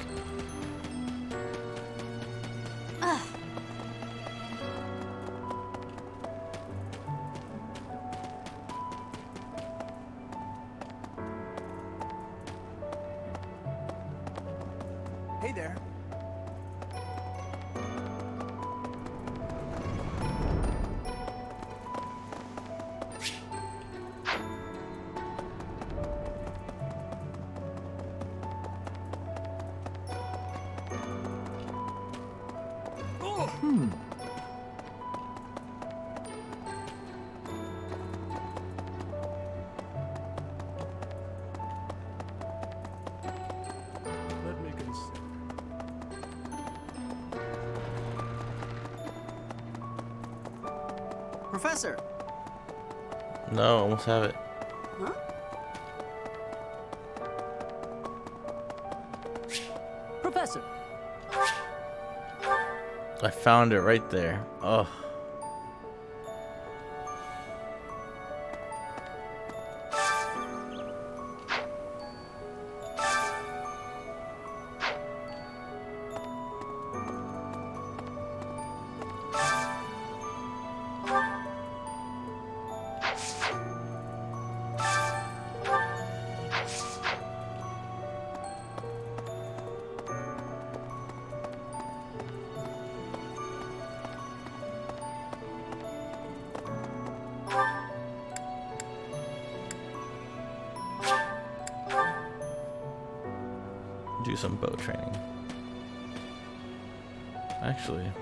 Hey there. Let me consider. Professor! No, almost have it. Huh? Professor! I found it right there. Oh. Do some bow training. Actually.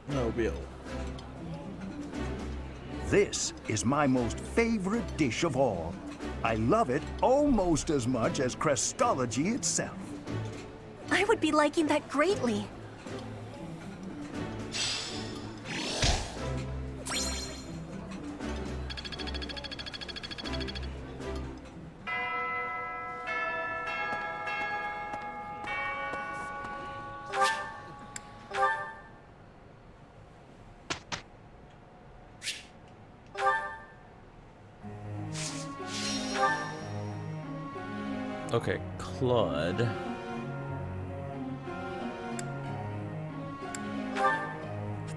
No bill. This is my most favorite dish of all. I love it almost as much as Crestology itself. I would be liking that greatly. Okay, Claude.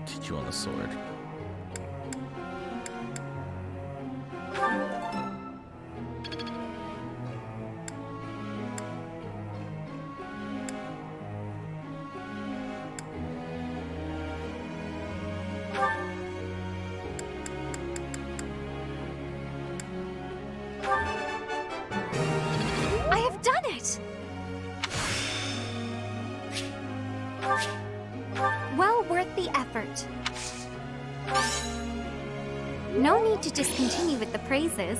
Teach you on the sword. the effort. No need to just continue with the praises.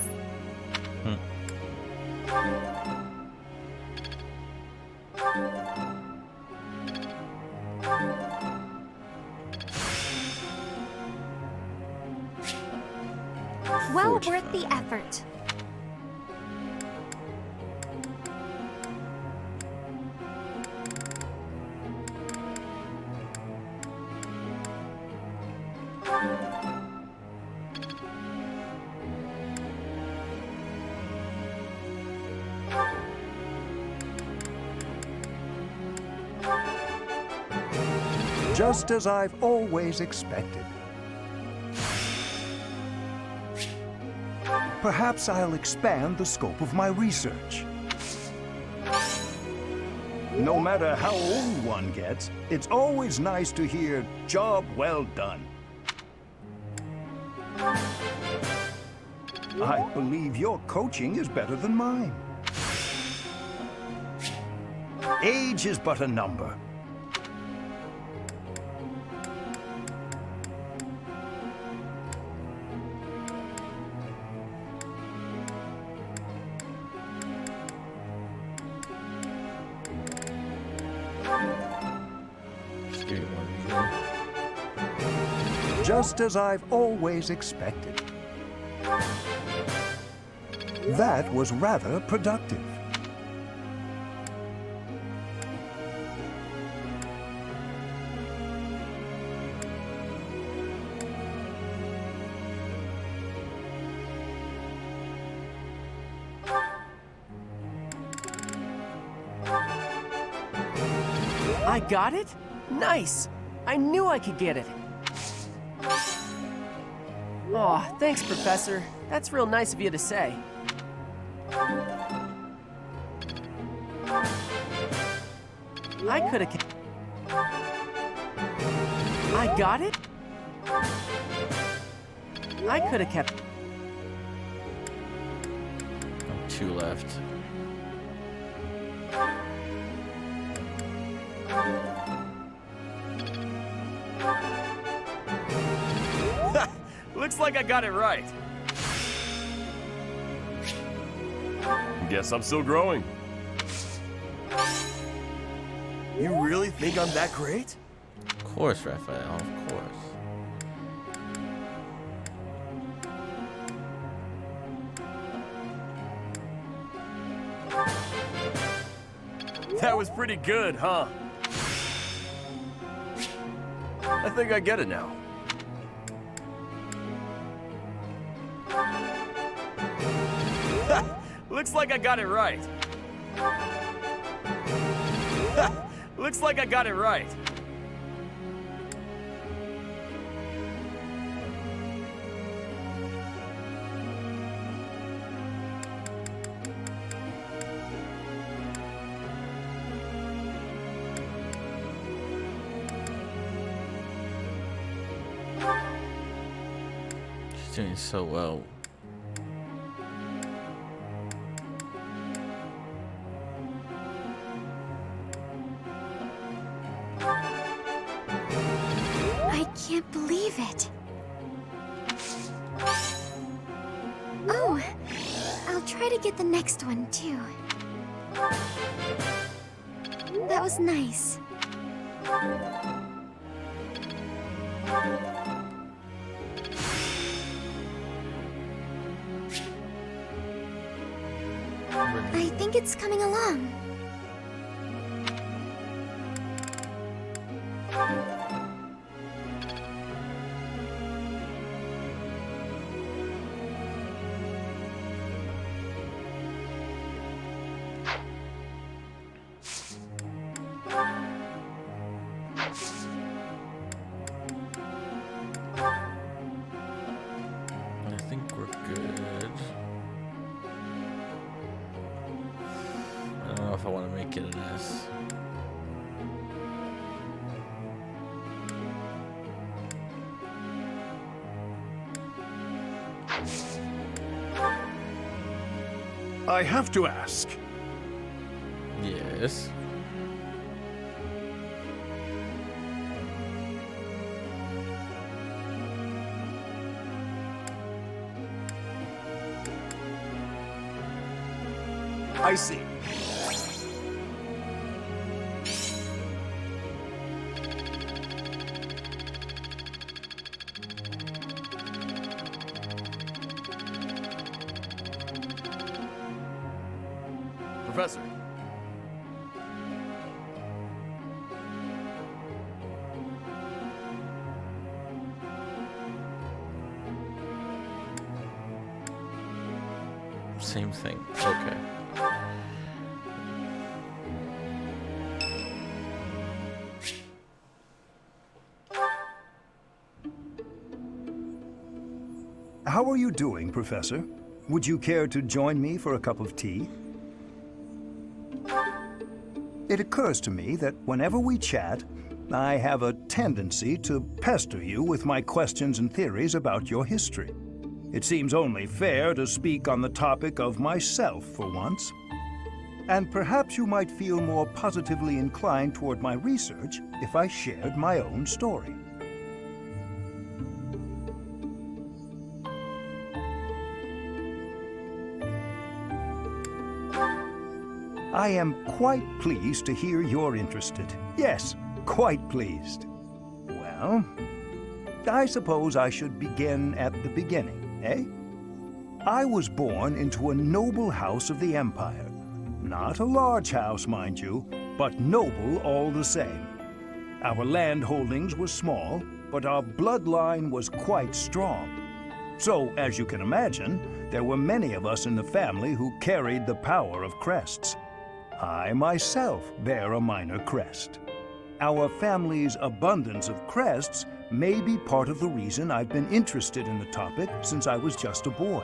Well worth the effort. Just as I've always expected. Perhaps I'll expand the scope of my research. No matter how old one gets, it's always nice to hear, "Job well done." I believe your coaching is better than mine. Age is but a number. Just as I've always expected. That was rather productive. I got it? Nice! I knew I could get it. Aw, thanks, Professor. That's real nice of you to say. I could have... I got it? I could have kept... 2 left. Looks like I got it right. Guess I'm still growing. You really think I'm that great? Of course, Raphael, of course. That was pretty good, huh? I think I get it now. Looks like I got it right. Looks like I got it right. She's doing so well. I can't believe it. Oh, I'll try to get the next one too. That was nice. I think it's coming along. I think we're good. I don't know if I want to make it an S. I have to ask. Yes. I see. Professor. Same thing. Okay. How are you doing, Professor? Would you care to join me for a cup of tea? It occurs to me that whenever we chat, I have a tendency to pester you with my questions and theories about your history. It seems only fair to speak on the topic of myself for once. And perhaps you might feel more positively inclined toward my research if I shared my own story. I am quite pleased to hear you're interested. Yes, quite pleased. Well, I suppose I should begin at the beginning, eh? I was born into a noble house of the Empire. Not a large house, mind you, but noble all the same. Our land holdings were small, but our bloodline was quite strong. So, as you can imagine, there were many of us in the family who carried the power of crests. I myself bear a minor crest. Our family's abundance of crests may be part of the reason I've been interested in the topic since I was just a boy.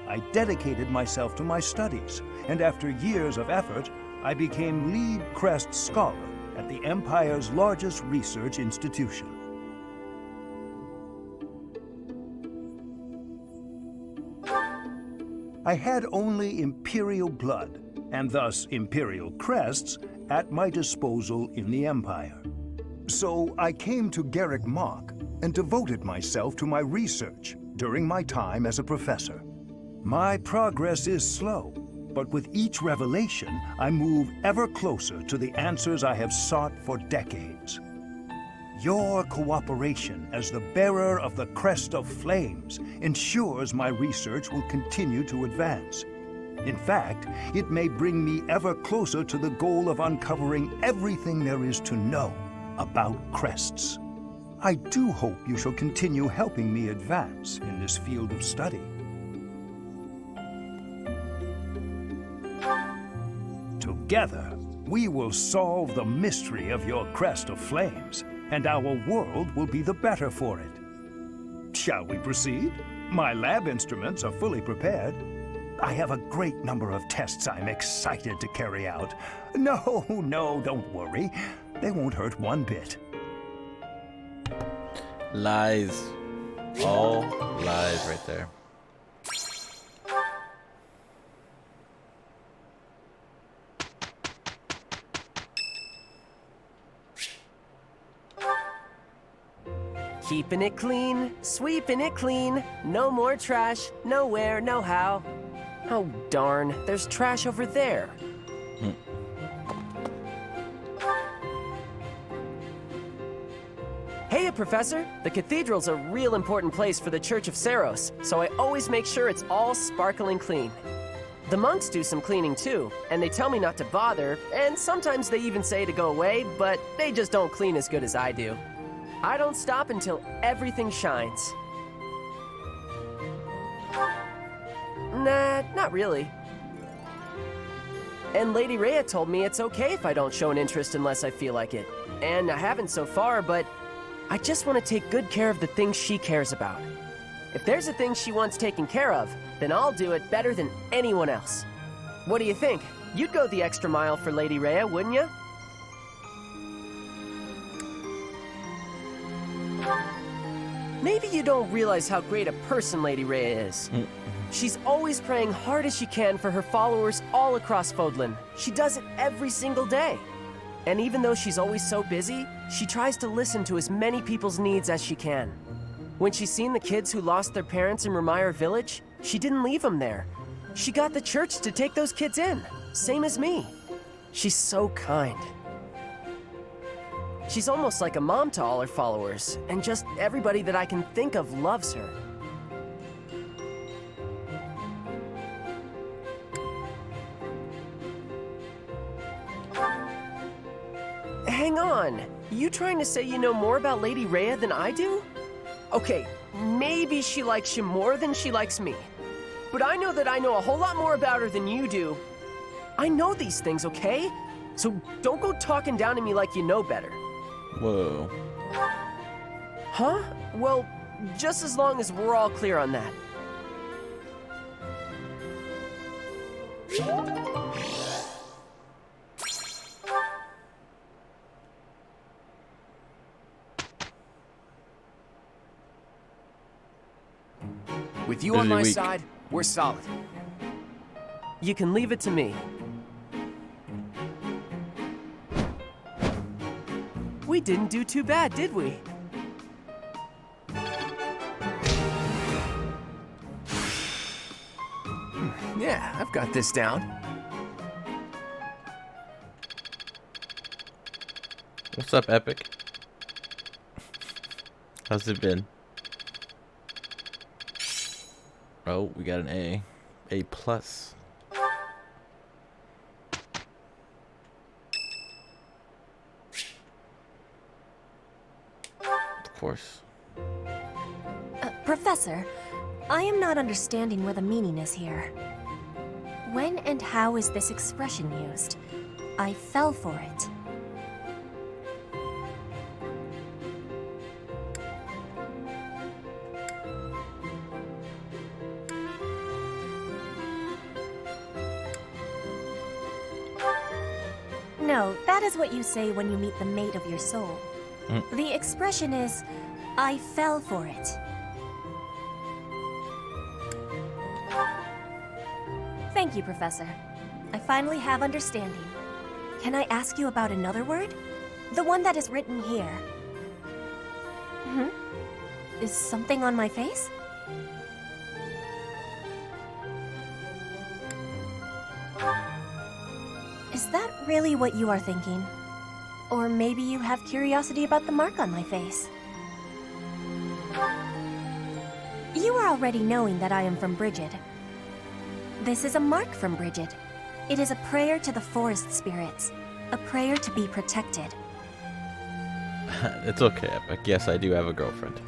I dedicated myself to my studies, and after years of effort, I became lead crest scholar at the Empire's largest research institution. I had only Imperial blood, and thus Imperial crests, at my disposal in the Empire. So I came to Garrick Mach and devoted myself to my research during my time as a professor. My progress is slow, but with each revelation, I move ever closer to the answers I have sought for decades. Your cooperation as the bearer of the Crest of Flames ensures my research will continue to advance. In fact, it may bring me ever closer to the goal of uncovering everything there is to know about crests. I do hope you shall continue helping me advance in this field of study. Together, we will solve the mystery of your Crest of Flames, and our world will be the better for it. Shall we proceed? My lab instruments are fully prepared. I have a great number of tests I'm excited to carry out. No, don't worry. They won't hurt one bit. Lies. All lies right there. Keeping it clean, sweeping it clean. No more trash, nowhere, no how. Oh darn, there's trash over there. Hey, Professor! The cathedral's a real important place for the Church of Seiros, so I always make sure it's all sparkling clean. The monks do some cleaning too, and they tell me not to bother, and sometimes they even say to go away, but they just don't clean as good as I do. I don't stop until everything shines. Nah, not really. And Lady Rhea told me it's okay if I don't show an interest unless I feel like it. And I haven't so far, but I just want to take good care of the things she cares about. If there's a thing she wants taken care of, then I'll do it better than anyone else. What do you think? You'd go the extra mile for Lady Rhea, wouldn't you? Maybe you don't realize how great a person Lady Rhea is. She's always praying hard as she can for her followers all across Fodlan. She does it every single day. And even though she's always so busy, she tries to listen to as many people's needs as she can. When she's seen the kids who lost their parents in Remire Village, she didn't leave them there. She got the church to take those kids in, same as me. She's so kind. She's almost like a mom to all her followers, and just everybody that I can think of loves her. Hang on. You trying to say you know more about Lady Rhea than I do? Okay, maybe she likes you more than she likes me. But I know that I know a whole lot more about her than you do. I know these things, okay? So don't go talking down to me like you know better. Whoa. Huh? Well, just as long as we're all clear on that. With you on my side, we're solid. You can leave it to me. We didn't do too bad, did we? Yeah, I've got this down. What's up, Epic? How's it been? Oh, we got an A. A plus. Of course. Professor, I am not understanding where the meaning is here. When and how is this expression used? I fell for it. No, that is what you say when you meet the mate of your soul. The expression is, I fell for it. Thank you, Professor. I finally have understanding. Can I ask you about another word? The one that is written here. Is something on my face? Is that really what you are thinking? Or maybe you have curiosity about the mark on my face. You are already knowing that I am from Brigid. This is a mark from Brigid. It is a prayer to the forest spirits. A prayer to be protected. It's okay, Epic. Yes, I do have a girlfriend.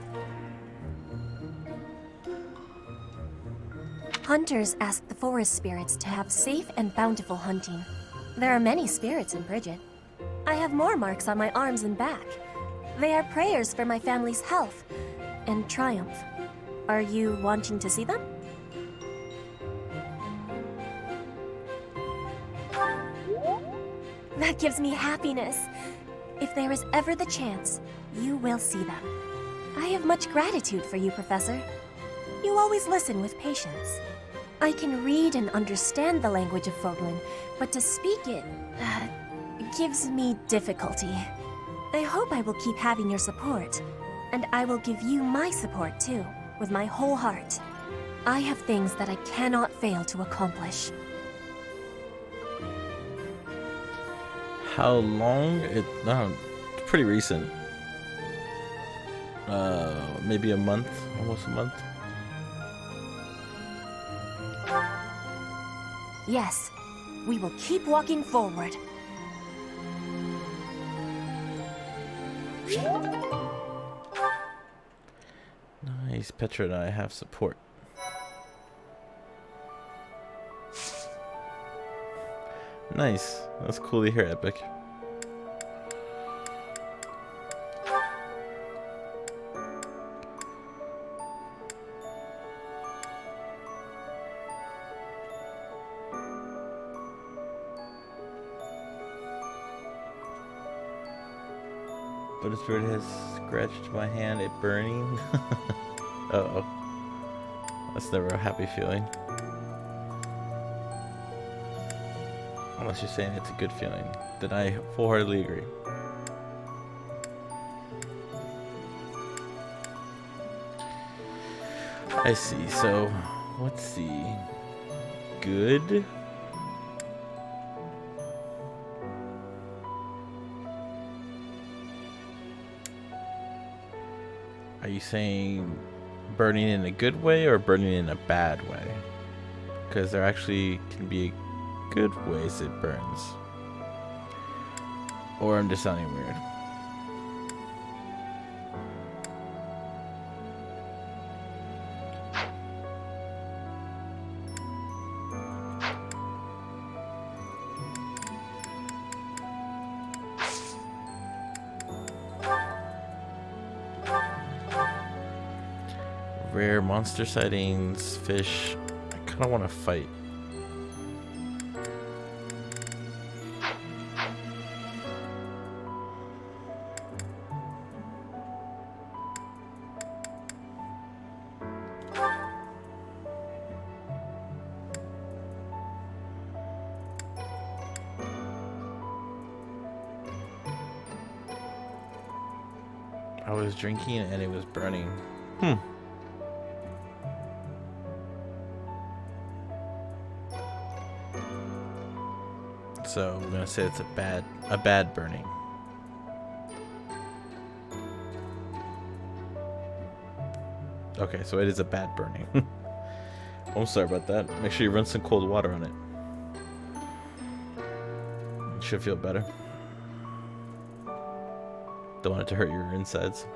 Hunters ask the forest spirits to have safe and bountiful hunting. There are many spirits in Brigid. I have more marks on my arms and back. They are prayers for my family's health and triumph. Are you wanting to see them? That gives me happiness. If there is ever the chance, you will see them. I have much gratitude for you, Professor. You always listen with patience. I can read and understand the language of Foglin, but to speak it gives me difficulty. I hope I will keep having your support, and I will give you my support too, with my whole heart. I have things that I cannot fail to accomplish. How long? It's pretty recent. Maybe a month, almost a month. Yes, we will keep walking forward. Nice, Petra and I have support. Nice, that's cool to hear, Epic. But a spirit has scratched my hand, it burning. Uh-oh. That's never a happy feeling. Unless you're saying it's a good feeling. Then I wholeheartedly agree. I see, so let's see. good. Are you saying burning in a good way or burning in a bad way? Because there actually can be good ways it burns. Or I'm just sounding weird. Rare monster sightings, fish. I kind of want to fight. I was drinking and it was burning. So we're gonna say it's a bad burning. Okay, so it is a bad burning. I'm sorry about that. Make sure you run some cold water on it. You should feel better. Don't want it to hurt your insides.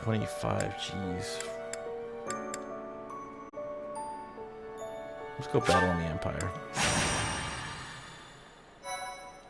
$25, jeez. Let's go battle on the Empire.